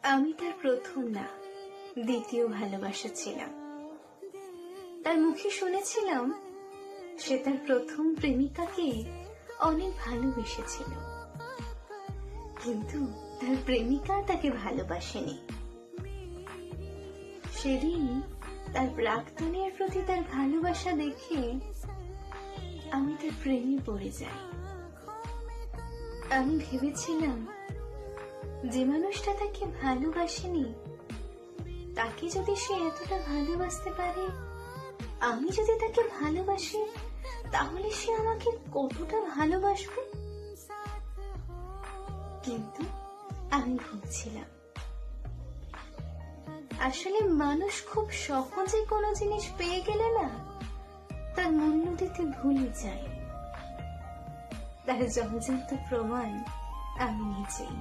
আমি তার প্রথম না, দ্বিতীয় ভালোবাসা ছিলাম। তার মুখে শুনেছিলাম সে তার প্রথম প্রেমিকাকে অনেক ভালোবেসেছিল, কিন্তু তার প্রেমিকা তাকে ভালোবাসেনি। সেদিন তার প্রাক্তনের প্রতি তার ভালোবাসা দেখে আমি তার প্রেমে পড়ে যাই। আমি ভেবেছিলাম যে মানুষটা তাকে ভালোবাসেনি, তাকে যদি সে এতটা ভালোবাসতে পারে, আমি যদি তাকে ভালোবাসি, তাহলে সে আমাকে কতটা ভালোবাসবে। কিন্তু আমি ভুলছিলাম। আসলে মানুষ খুব সহজে কোনো জিনিস পেয়ে গেলে না, তার মূল্য দিতে ভুলে যায়। তার জলজান্ত প্রমাণ আমি নিজেই।